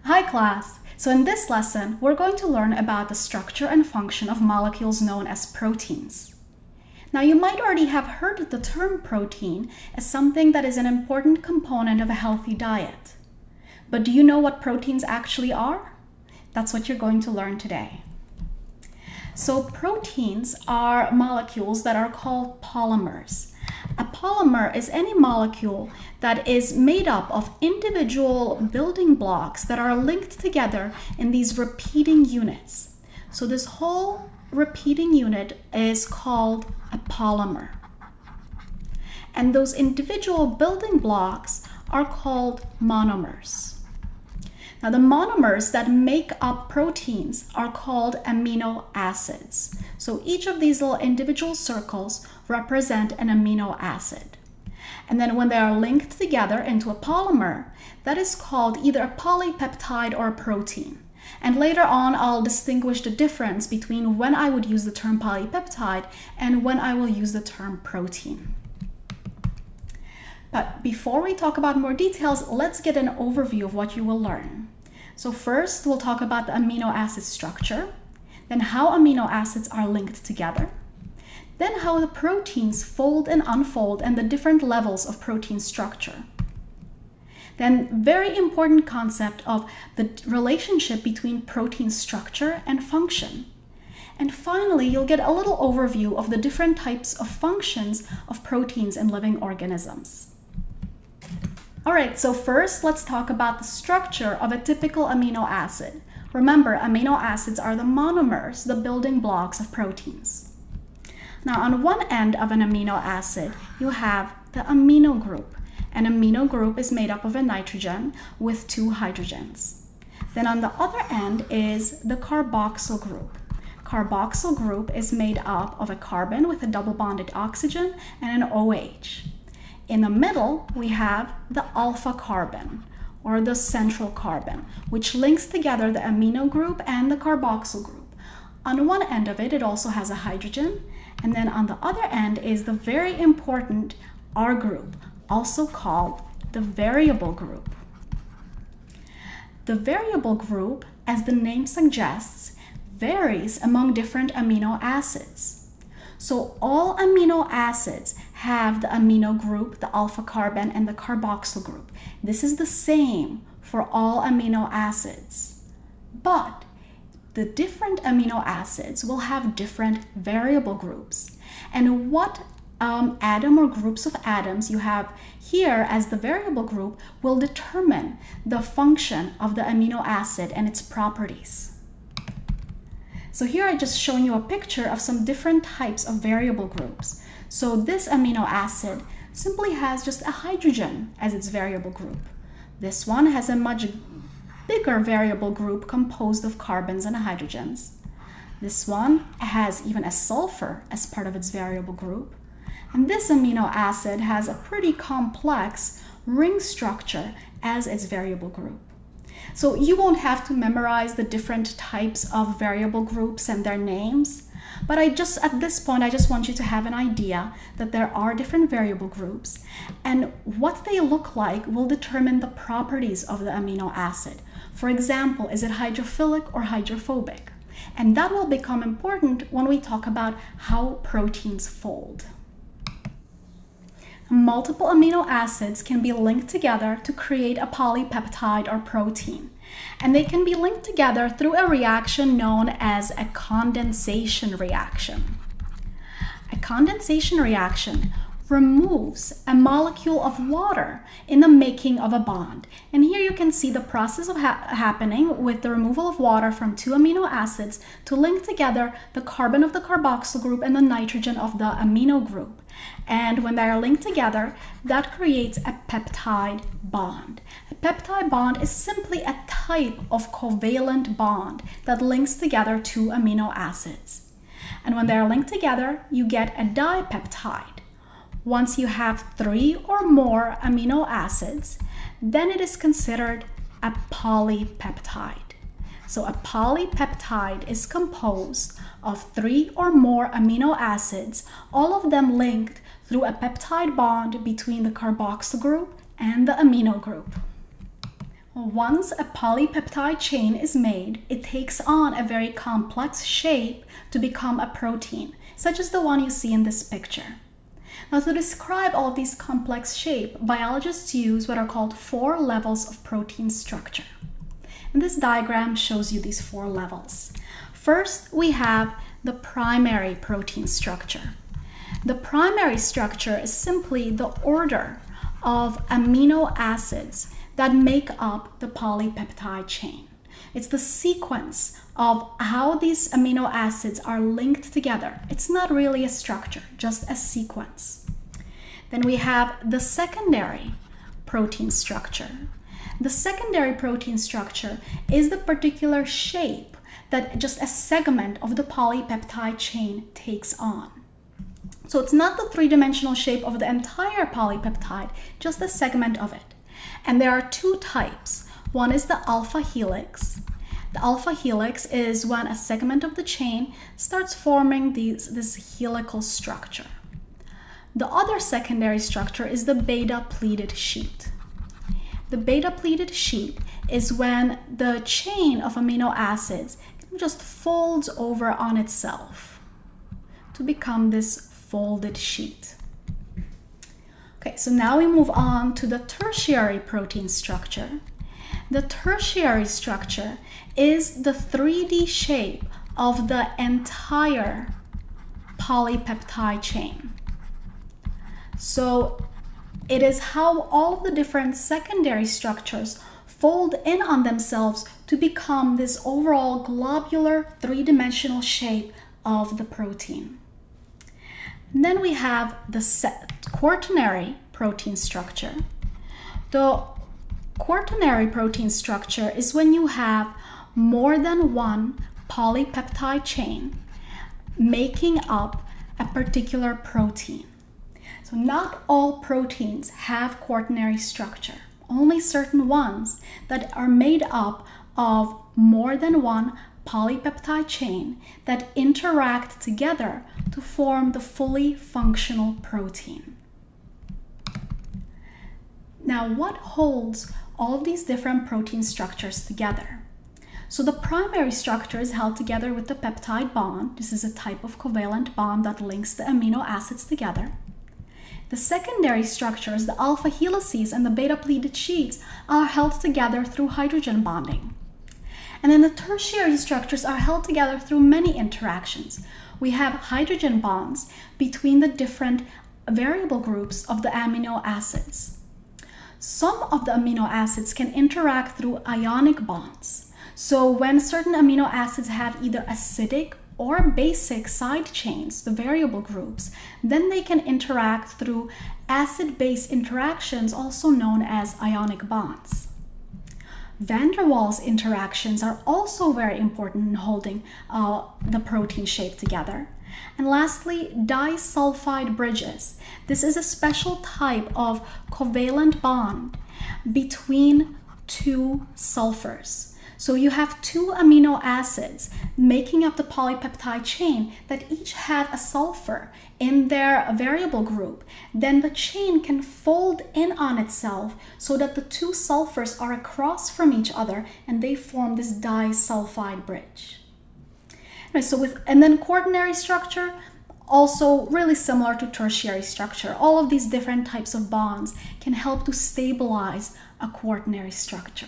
Hi class! So in this lesson, we're going to learn about the structure and function of molecules known as proteins. Now you might already have heard the term protein as something that is an important component of a healthy diet. But do you know what proteins actually are? That's what you're going to learn today. So proteins are molecules that are called polymers. A polymer is any molecule that is made up of individual building blocks that are linked together in these repeating units. So this whole repeating unit is called a polymer. And those individual building blocks are called monomers. Now the monomers that make up proteins are called amino acids. So each of these little individual circles represent an amino acid. And then when they are linked together into a polymer, that is called either a polypeptide or a protein. And later on, I'll distinguish the difference between when I would use the term polypeptide and when I will use the term protein. But before we talk about more details, let's get an overview of what you will learn. So first, we'll talk about the amino acid structure, then how amino acids are linked together, then how the proteins fold and unfold and the different levels of protein structure. Then very important concept of the relationship between protein structure and function. And finally, you'll get a little overview of the different types of functions of proteins in living organisms. All right, so first let's talk about the structure of a typical amino acid. Remember, amino acids are the monomers, the building blocks of proteins. Now, on one end of an amino acid, you have the amino group. An amino group is made up of a nitrogen with two hydrogens. Then on the other end is the carboxyl group. Carboxyl group is made up of a carbon with a double bonded oxygen and an OH. In the middle, we have the alpha carbon, or the central carbon, which links together the amino group and the carboxyl group. On one end of it, it also has a hydrogen, and then on the other end is the very important R group, also called the variable group. The variable group, as the name suggests, varies among different amino acids. So all amino acids have the amino group, the alpha carbon, and the carboxyl group. This is the same for all amino acids. But the different amino acids will have different variable groups. And what atom or groups of atoms you have here as the variable group will determine the function of the amino acid and its properties. So here I'm just showing you a picture of some different types of variable groups. So this amino acid simply has just a hydrogen as its variable group. This one has a much bigger variable group composed of carbons and hydrogens. This one has even a sulfur as part of its variable group. And this amino acid has a pretty complex ring structure as its variable group. So you won't have to memorize the different types of variable groups and their names, but at this point, I just want you to have an idea that there are different variable groups, and what they look like will determine the properties of the amino acid. For example, is it hydrophilic or hydrophobic? And that will become important when we talk about how proteins fold. Multiple amino acids can be linked together to create a polypeptide or protein. And they can be linked together through a reaction known as a condensation reaction. A condensation reaction removes a molecule of water in the making of a bond. And here you can see the process of happening with the removal of water from two amino acids to link together the carbon of the carboxyl group and the nitrogen of the amino group. And when they are linked together, that creates a peptide bond. A peptide bond is simply a type of covalent bond that links together two amino acids. And when they are linked together, you get a dipeptide. Once you have 3 or more amino acids, then it is considered a polypeptide. So a polypeptide is composed of 3 or more amino acids, all of them linked through a peptide bond between the carboxyl group and the amino group. Once a polypeptide chain is made, it takes on a very complex shape to become a protein, such as the one you see in this picture. Now, to describe all of these complex shape, biologists use what are called 4 levels of protein structure. And this diagram shows you these 4 levels. First, we have the primary protein structure. The primary structure is simply the order of amino acids that make up the polypeptide chain. It's the sequence of how these amino acids are linked together. It's not really a structure, just a sequence. Then we have the secondary protein structure. The secondary protein structure is the particular shape that just a segment of the polypeptide chain takes on. So it's not the 3-dimensional shape of the entire polypeptide, just a segment of it. And there are 2 types. One is the alpha helix. The alpha helix is when a segment of the chain starts forming this helical structure. The other secondary structure is the beta-pleated sheet. The beta-pleated sheet is when the chain of amino acids just folds over on itself to become this folded sheet. Okay, so now we move on to the tertiary protein structure. The tertiary structure is the 3D shape of the entire polypeptide chain. So it is how all of the different secondary structures fold in on themselves to become this overall globular 3-dimensional shape of the protein. And then we have the quaternary protein structure. The quaternary protein structure is when you have more than one polypeptide chain making up a particular protein. So not all proteins have quaternary structure, only certain ones that are made up of more than one polypeptide chain that interact together to form the fully functional protein. Now, what holds all of these different protein structures together? So the primary structure is held together with the peptide bond. This is a type of covalent bond that links the amino acids together. The secondary structures, the alpha helices and the beta-pleated sheets, are held together through hydrogen bonding. And then the tertiary structures are held together through many interactions. We have hydrogen bonds between the different variable groups of the amino acids. Some of the amino acids can interact through ionic bonds. So when certain amino acids have either acidic or basic side chains, the variable groups, then they can interact through acid-base interactions, also known as ionic bonds. Van der Waals interactions are also very important in holding the protein shape together. And lastly, disulfide bridges. This is a special type of covalent bond between 2 sulfurs. So you have 2 amino acids making up the polypeptide chain that each have a sulfur in their variable group. Then the chain can fold in on itself so that the 2 sulfurs are across from each other and they form this disulfide bridge. Right, and then quaternary structure, also really similar to tertiary structure. All of these different types of bonds can help to stabilize a quaternary structure.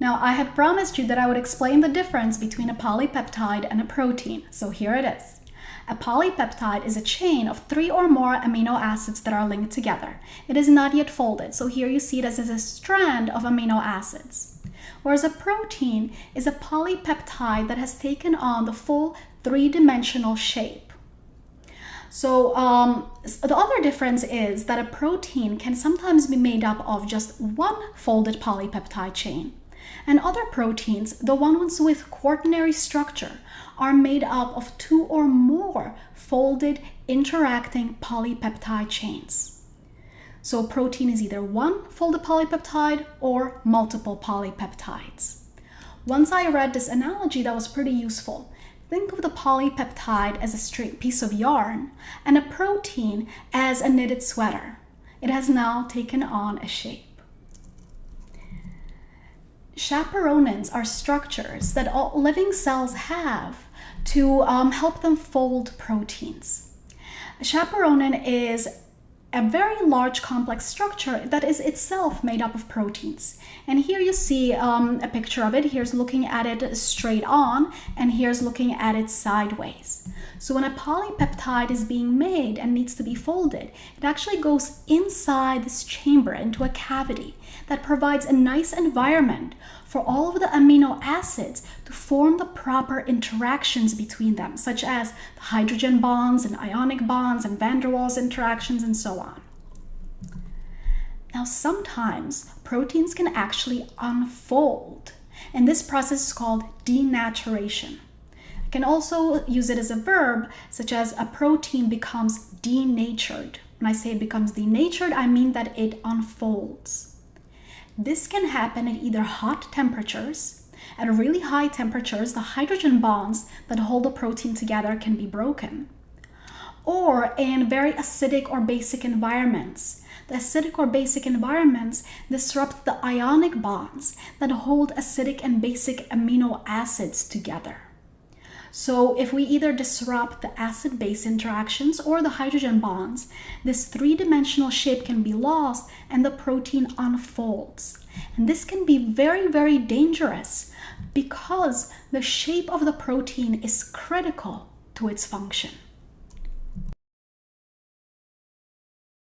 Now, I had promised you that I would explain the difference between a polypeptide and a protein, so here it is. A polypeptide is a chain of 3 or more amino acids that are linked together. It is not yet folded, so here you see it as a strand of amino acids. Whereas a protein is a polypeptide that has taken on the full 3-dimensional shape. So the other difference is that a protein can sometimes be made up of just one folded polypeptide chain. And other proteins, the ones with quaternary structure, are made up of 2 or more folded interacting polypeptide chains. So a protein is either one folded polypeptide or multiple polypeptides. Once I read this analogy that was pretty useful. Think of the polypeptide as a straight piece of yarn and a protein as a knitted sweater. It has now taken on a shape. chaperonins are structures that all living cells have to help them fold proteins. A chaperonin is a very large complex structure that is itself made up of proteins. And here you see a picture of it. Here's looking at it straight on, and here's looking at it sideways. So when a polypeptide is being made and needs to be folded, it actually goes inside this chamber into a cavity that provides a nice environment for all of the amino acids to form the proper interactions between them, such as the hydrogen bonds and ionic bonds and van der Waals interactions and so on. Now, sometimes proteins can actually unfold, and this process is called denaturation. I can also use it as a verb, such as a protein becomes denatured. When I say it becomes denatured, I mean that it unfolds. This can happen at either hot temperatures. At really high temperatures, the hydrogen bonds that hold the protein together can be broken. Or in very acidic or basic environments. The acidic or basic environments disrupt the ionic bonds that hold acidic and basic amino acids together. So if we either disrupt the acid-base interactions or the hydrogen bonds, this three-dimensional shape can be lost and the protein unfolds. And this can be very, very dangerous because the shape of the protein is critical to its function.